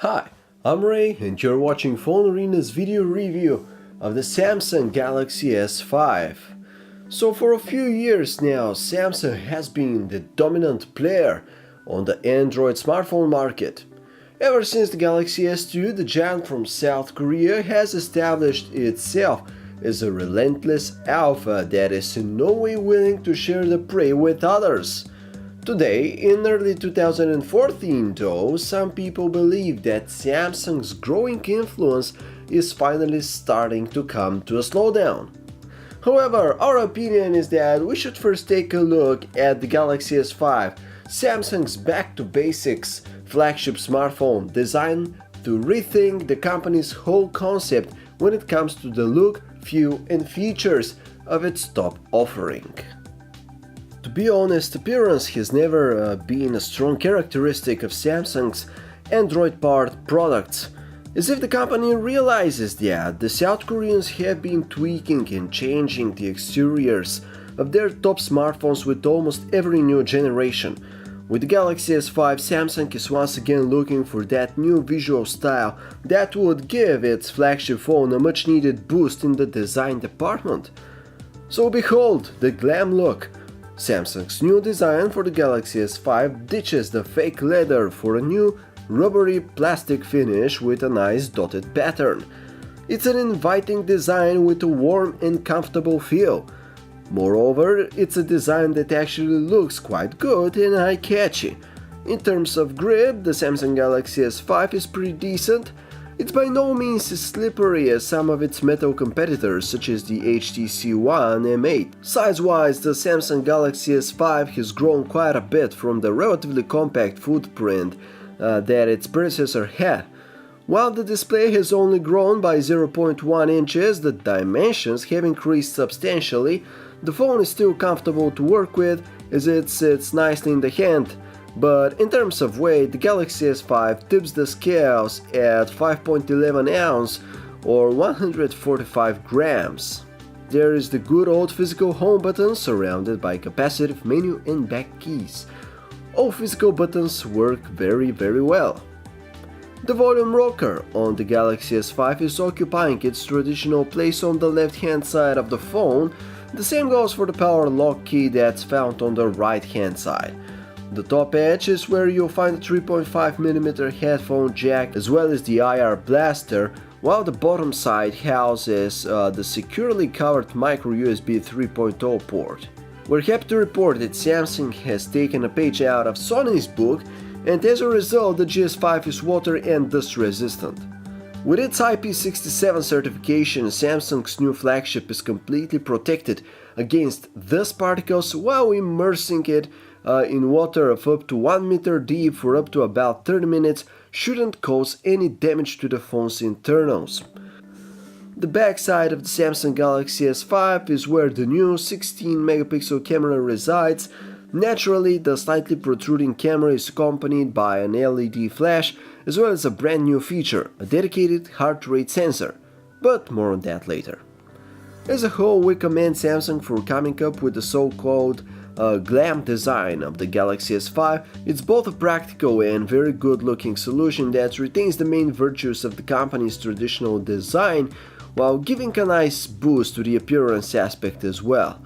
Hi, I'm Ray and you're watching PhoneArena's video review of the Samsung Galaxy S5. So for a few years now, Samsung has been the dominant player on the Android smartphone market. Ever since the Galaxy S2, the giant from South Korea has established itself as a relentless alpha that is in no way willing to share the prey with others. Today, in early 2014 though, some people believe that Samsung's growing influence is finally starting to come to a slowdown. However, our opinion is that we should first take a look at the Galaxy S5, Samsung's back-to-basics flagship smartphone designed to rethink the company's whole concept when it comes to the look, feel and features of its top offering. To be honest, appearance has never been a strong characteristic of Samsung's Android-powered products, as if the company realizes that the South Koreans have been tweaking and changing the exteriors of their top smartphones with almost every new generation. With the Galaxy S5, Samsung is once again looking for that new visual style that would give its flagship phone a much-needed boost in the design department. So behold, the glam look. Samsung's new design for the Galaxy S5 ditches the fake leather for a new rubbery plastic finish with a nice dotted pattern. It's an inviting design with a warm and comfortable feel. Moreover, it's a design that actually looks quite good and eye-catchy. In terms of grip, the Samsung Galaxy S5 is pretty decent. It's by no means as slippery as some of its metal competitors such as the HTC One M8. Size-wise, the Samsung Galaxy S5 has grown quite a bit from the relatively compact footprint that its predecessor had. While the display has only grown by 0.1 inches, the dimensions have increased substantially. The phone is still comfortable to work with as it sits nicely in the hand. But in terms of weight, the Galaxy S5 tips the scales at 5.11 ounce or 145 grams. There is the good old physical home button surrounded by capacitive menu and back keys. All physical buttons work very well. The volume rocker on the Galaxy S5 is occupying its traditional place on the left hand side of the phone. The same goes for the power lock key that's found on the right hand side. The top edge is where you'll find the 3.5mm headphone jack as well as the IR blaster, while the bottom side houses the securely covered micro USB 3.0 port. We're happy to report that Samsung has taken a page out of Sony's book, and as a result the GS5 is water and dust resistant. With its IP67 certification, Samsung's new flagship is completely protected against dust particles while immersing it in water of up to 1 meter deep for up to about 30 minutes shouldn't cause any damage to the phone's internals. The backside of the Samsung Galaxy S5 is where the new 16-megapixel camera resides. Naturally, the slightly protruding camera is accompanied by an LED flash as well as a brand new feature, a dedicated heart rate sensor, but more on that later. As a whole, we commend Samsung for coming up with the so-called glam design of the Galaxy S5. It's both a practical and very good looking solution that retains the main virtues of the company's traditional design while giving a nice boost to the appearance aspect as well.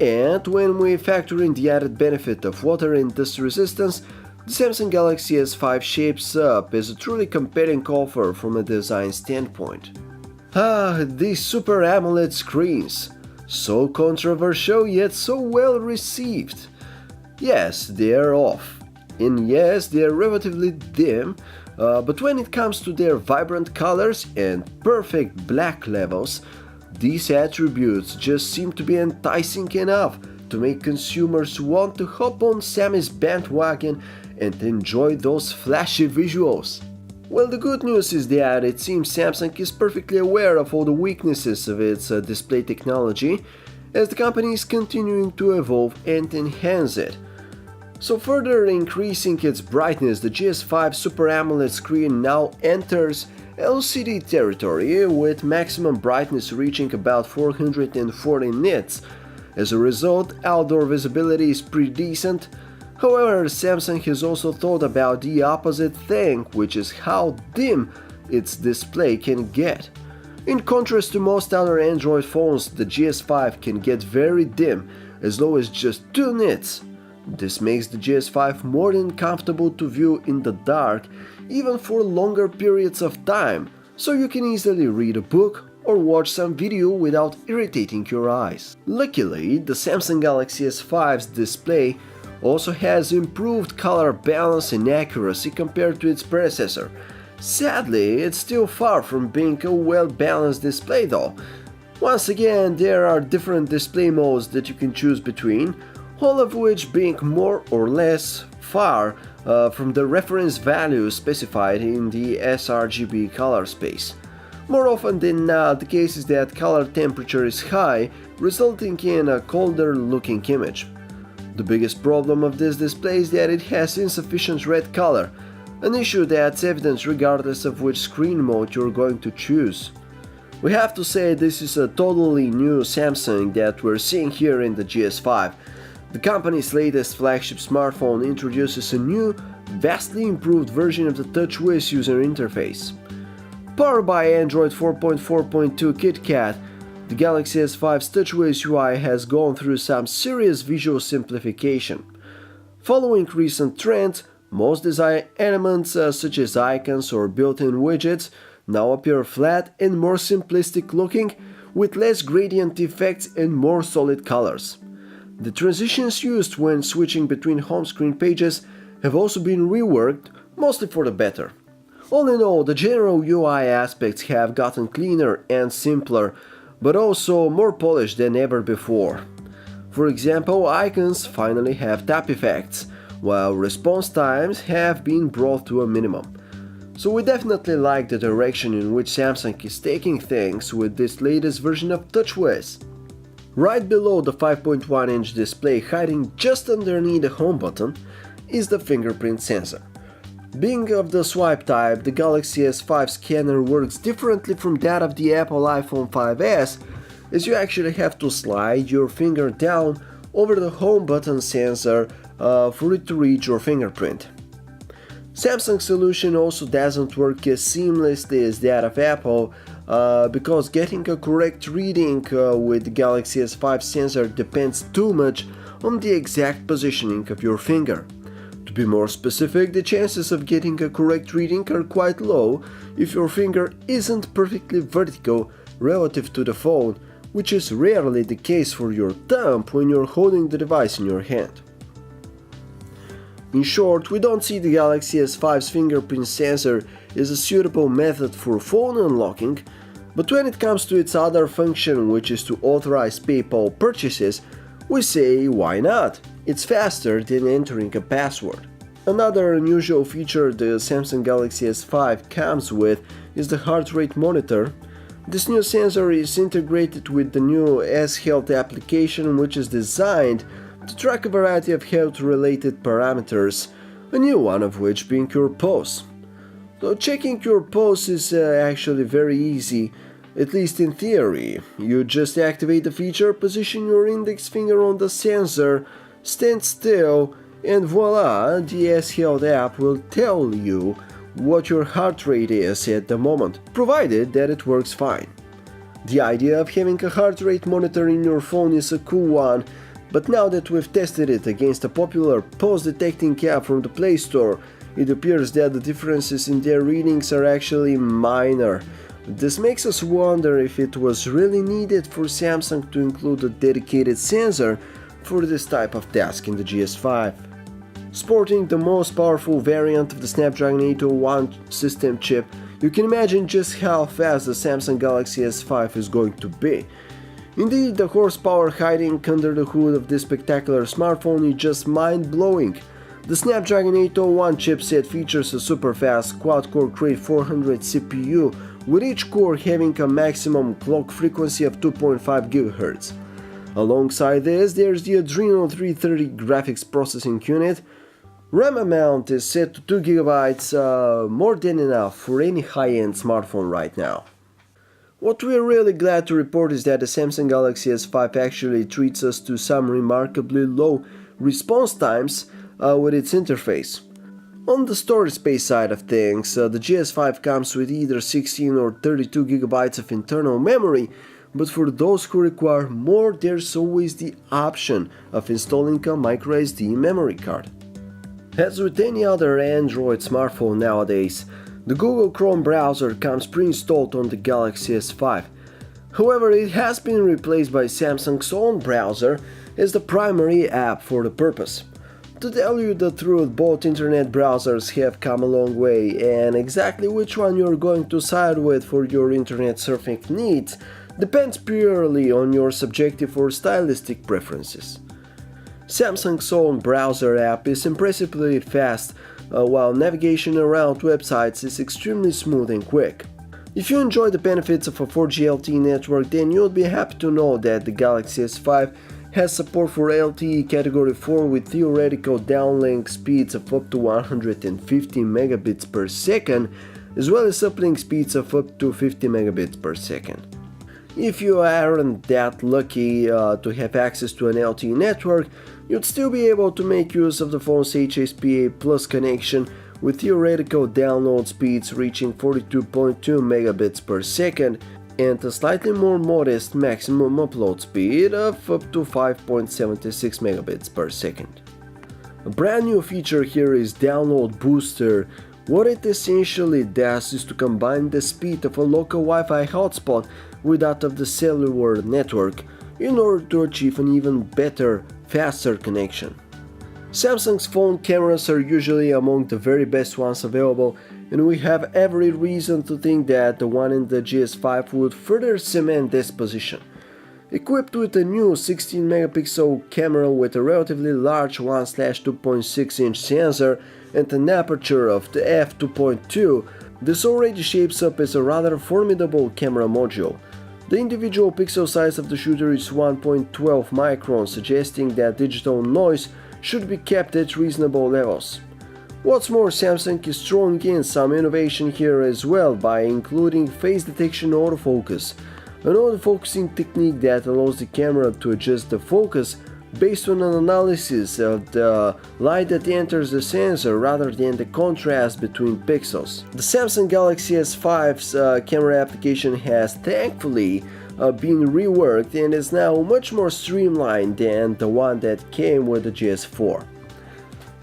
And when we factor in the added benefit of water and dust resistance, the Samsung Galaxy S5 shapes up as a truly compelling offer from a design standpoint. These Super AMOLED screens. So controversial yet so well received. Yes, they are off. And yes, they are relatively dim, but when it comes to their vibrant colors and perfect black levels, these attributes just seem to be enticing enough to make consumers want to hop on Sammy's bandwagon and enjoy those flashy visuals. Well, the good news is that it seems Samsung is perfectly aware of all the weaknesses of its display technology, as the company is continuing to evolve and enhance it. So further increasing its brightness, the GS5 Super AMOLED screen now enters LCD territory with maximum brightness reaching about 440 nits. As a result, outdoor visibility is pretty decent. However, Samsung has also thought about the opposite thing, which is how dim its display can get. In contrast to most other Android phones, the GS5 can get very dim, as low as just 2 nits. This makes the GS5 more than comfortable to view in the dark, even for longer periods of time, so you can easily read a book or watch some video without irritating your eyes. Luckily, the Samsung Galaxy S5's display also has improved color balance and accuracy compared to its predecessor. Sadly, it's still far from being a well-balanced display though. Once again, there are different display modes that you can choose between, all of which being more or less far from the reference value specified in the sRGB color space. More often than not, the case is that color temperature is high, resulting in a colder looking image. The biggest problem of this display is that it has insufficient red color, an issue that's evident regardless of which screen mode you're going to choose. We have to say this is a totally new Samsung that we're seeing here in the GS5. The company's latest flagship smartphone introduces a new, vastly improved version of the TouchWiz user interface. Powered by Android 4.4.2 KitKat, the Galaxy S5's TouchWiz UI has gone through some serious visual simplification. Following recent trends, most design elements such as icons or built-in widgets now appear flat and more simplistic looking, with less gradient effects and more solid colors. The transitions used when switching between home screen pages have also been reworked, mostly for the better. All in all, the general UI aspects have gotten cleaner and simpler, but also more polished than ever before. For example, icons finally have tap effects, while response times have been brought to a minimum. So we definitely like the direction in which Samsung is taking things with this latest version of TouchWiz. Right below the 5.1-inch display, hiding just underneath the home button, is the fingerprint sensor. Being of the swipe type, the Galaxy S5 scanner works differently from that of the Apple iPhone 5s, as you actually have to slide your finger down over the home button sensor for it to reach your fingerprint. Samsung's solution also doesn't work as seamlessly as that of Apple, because getting a correct reading with the Galaxy S5 sensor depends too much on the exact positioning of your finger. To be more specific, the chances of getting a correct reading are quite low if your finger isn't perfectly vertical relative to the phone, which is rarely the case for your thumb when you're holding the device in your hand. In short, we don't see the Galaxy S5's fingerprint sensor as a suitable method for phone unlocking, but when it comes to its other function, which is to authorize PayPal purchases, we say why not? It's faster than entering a password. Another unusual feature the Samsung Galaxy S5 comes with is the heart rate monitor. This new sensor is integrated with the new S-Health application, which is designed to track a variety of health-related parameters, a new one of which being your pulse. So checking your pulse is actually very easy, at least in theory. You just activate the feature, position your index finger on the sensor, stand still, and voila, the S-Health app will tell you what your heart rate is at the moment, provided that it works fine. The idea of having a heart rate monitor in your phone is a cool one, but now that we've tested it against a popular pulse detecting app from the Play Store, it appears that the differences in their readings are actually minor. This makes us wonder if it was really needed for Samsung to include a dedicated sensor for this type of task in the GS5. Sporting the most powerful variant of the Snapdragon 801 system chip, you can imagine just how fast the Samsung Galaxy S5 is going to be. Indeed, the horsepower hiding under the hood of this spectacular smartphone is just mind-blowing. The Snapdragon 801 chipset features a super-fast quad-core Cray 400 CPU, with each core having a maximum clock frequency of 2.5 GHz. Alongside this, there's the Adreno 330 graphics processing unit. RAM amount is set to 2 GB, more than enough for any high-end smartphone right now. What we're really glad to report is that the Samsung Galaxy S5 actually treats us to some remarkably low response times, with its interface. On the storage space side of things, the GS5 comes with either 16 or 32 GB of internal memory, but for those who require more, there's always the option of installing a microSD memory card. As with any other Android smartphone nowadays, the Google Chrome browser comes pre-installed on the Galaxy S5. However, it has been replaced by Samsung's own browser as the primary app for the purpose. To tell you the truth, both internet browsers have come a long way, and exactly which one you're going to side with for your internet surfing needs depends purely on your subjective or stylistic preferences. Samsung's own browser app is impressively fast, while navigation around websites is extremely smooth and quick. If you enjoy the benefits of a 4G LTE network, then you'll be happy to know that the Galaxy S5 has support for LTE Category 4 with theoretical downlink speeds of up to 150 megabits per second, as well as uplink speeds of up to 50 megabits per second. If you aren't that lucky to have access to an LTE network, you'd still be able to make use of the phone's HSPA Plus connection with theoretical download speeds reaching 42.2 megabits per second and a slightly more modest maximum upload speed of up to 5.76 megabits per second. A brand new feature here is Download Booster. What it essentially does is to combine the speed of a local Wi-Fi hotspot with that of the cellular network in order to achieve an even better, faster connection. Samsung's phone cameras are usually among the very best ones available, and we have every reason to think that the one in the GS5 would further cement this position. Equipped with a new 16 megapixel camera with a relatively large 1/2.6 inch sensor and an aperture of the f2.2, this already shapes up as a rather formidable camera module. The individual pixel size of the shooter is 1.12 microns, suggesting that digital noise should be kept at reasonable levels. What's more, Samsung is throwing in some innovation here as well by including face detection autofocus, an autofocusing technique that allows the camera to adjust the focus based on an analysis of the light that enters the sensor rather than the contrast between pixels. The Samsung Galaxy S5's camera application has thankfully been reworked and is now much more streamlined than the one that came with the GS4.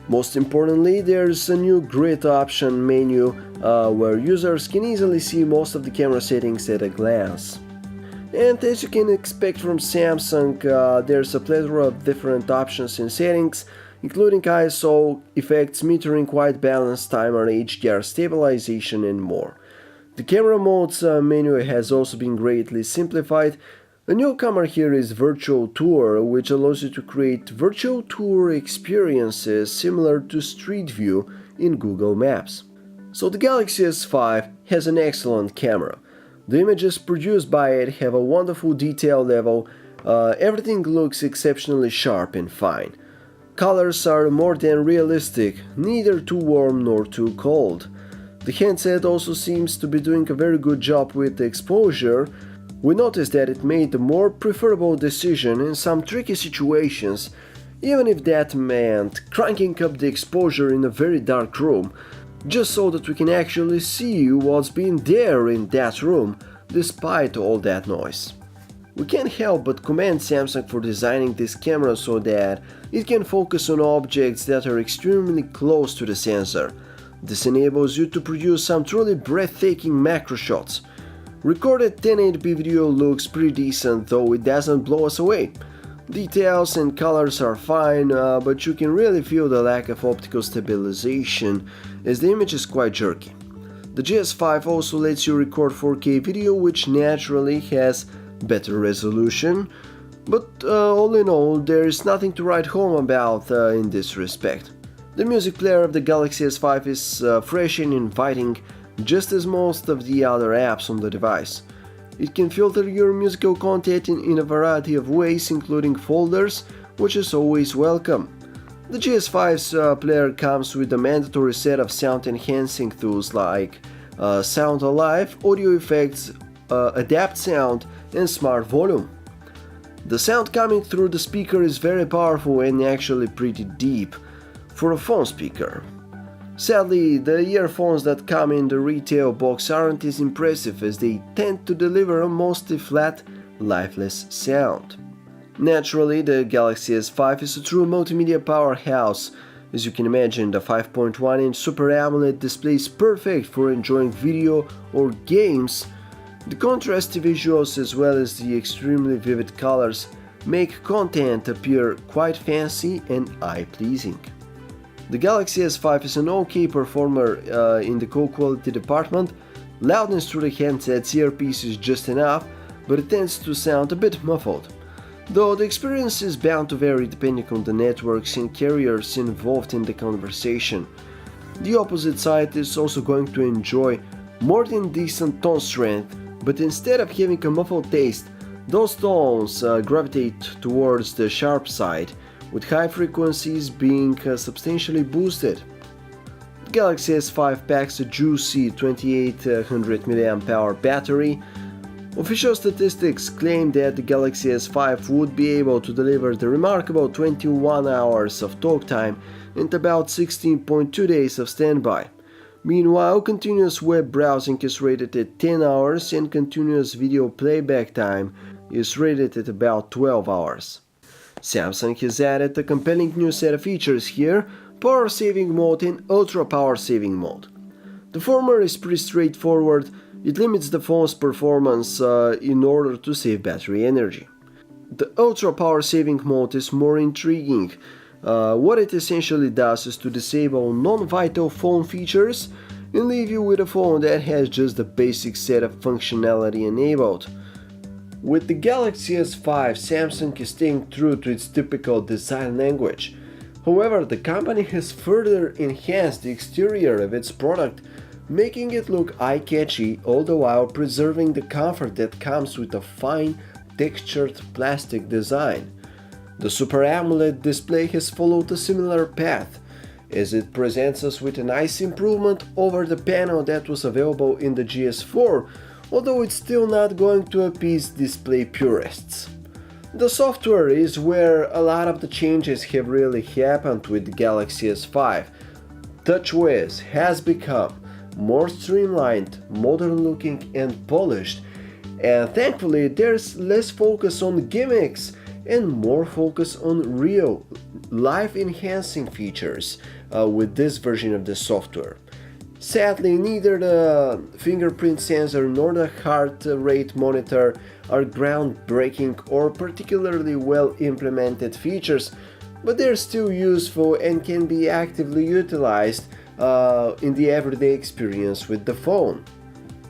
Most importantly, there's a new grid option menu where users can easily see most of the camera settings at a glance. And as you can expect from Samsung, there's a plethora of different options in settings, including ISO, effects, metering, white balance, timer, HDR stabilization, and more. The camera modes menu has also been greatly simplified. A newcomer here is Virtual Tour, which allows you to create virtual tour experiences similar to Street View in Google Maps. So the Galaxy S5 has an excellent camera. The images produced by it have a wonderful detail level, everything looks exceptionally sharp and fine. Colors are more than realistic, neither too warm nor too cold. The handset also seems to be doing a very good job with the exposure. We noticed that it made the more preferable decision in some tricky situations, even if that meant cranking up the exposure in a very dark room, just so that we can actually see what's been there in that room, despite all that noise. We can't help but commend Samsung for designing this camera so that it can focus on objects that are extremely close to the sensor. This enables you to produce some truly breathtaking macro shots. Recorded 1080p video looks pretty decent, though it doesn't blow us away. Details and colors are fine, but you can really feel the lack of optical stabilization, as the image is quite jerky. The GS5 also lets you record 4K video, which naturally has better resolution, but all in all, there is nothing to write home about in this respect. The music player of the Galaxy S5 is fresh and inviting, just as most of the other apps on the device. It can filter your musical content in a variety of ways, including folders, which is always welcome. The GS5's player comes with a mandatory set of sound enhancing tools like Sound Alive, audio effects, adapt sound, and smart volume. The sound coming through the speaker is very powerful and actually pretty deep. for a phone speaker. Sadly, the earphones that come in the retail box aren't as impressive as they tend to deliver a mostly flat, lifeless sound. Naturally, the Galaxy S5 is a true multimedia powerhouse. As you can imagine, the 5.1-inch Super AMOLED display is perfect for enjoying video or games. The contrasty visuals as well as the extremely vivid colors make content appear quite fancy and eye-pleasing. The Galaxy S5 is an OK performer in the call quality department. Loudness through the handset's earpiece is just enough, but it tends to sound a bit muffled. Though the experience is bound to vary depending on the networks and carriers involved in the conversation. The opposite side is also going to enjoy more than decent tone strength, but instead of having a muffled taste, those tones gravitate towards the sharp side, with high frequencies being substantially boosted. The Galaxy S5 packs a juicy 2800 mAh battery. Official statistics claim that the Galaxy S5 would be able to deliver the remarkable 21 hours of talk time and about 16.2 days of standby. Meanwhile, continuous web browsing is rated at 10 hours and continuous video playback time is rated at about 12 hours. Samsung has added a compelling new set of features here: power saving mode and ultra power saving mode. The former is pretty straightforward. It limits the phone's performance in order to save battery energy. The ultra power saving mode is more intriguing. What it essentially does is to disable non-vital phone features and leave you with a phone that has just the basic set of functionality enabled. With the Galaxy S5, Samsung is staying true to its typical design language. However, the company has further enhanced the exterior of its product, making it look eye-catchy, all the while preserving the comfort that comes with a fine, textured plastic design. The Super AMOLED display has followed a similar path, as it presents us with a nice improvement over the panel that was available in the GS4, although it's still not going to appease display purists. The software is where a lot of the changes have really happened with the Galaxy S5. TouchWiz has become more streamlined, modern looking and polished, and thankfully there's less focus on gimmicks and more focus on real, life-enhancing features with this version of the software. Sadly, neither the fingerprint sensor nor the heart rate monitor are groundbreaking or particularly well implemented features, but they're still useful and can be actively utilized in the everyday experience with the phone.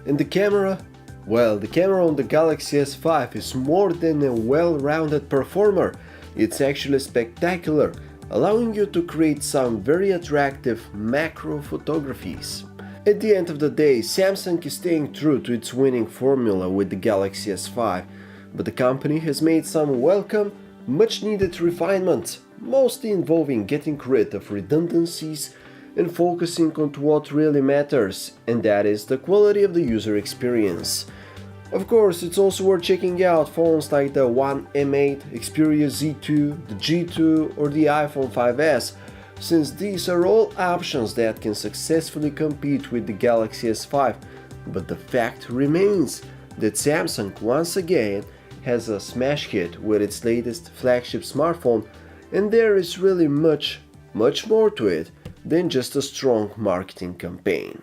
And the camera? Well, the camera on the Galaxy S5 is more than a well-rounded performer. It's actually spectacular, allowing you to create some very attractive macro photographies. At the end of the day, Samsung is staying true to its winning formula with the Galaxy S5, but the company has made some welcome, much-needed refinements, mostly involving getting rid of redundancies and focusing on what really matters, and that is the quality of the user experience. Of course, it's also worth checking out phones like the One M8, Xperia Z2, the G2 or the iPhone 5s, since these are all options that can successfully compete with the Galaxy S5, but the fact remains that Samsung once again has a smash hit with its latest flagship smartphone, and there is really much more to it than just a strong marketing campaign.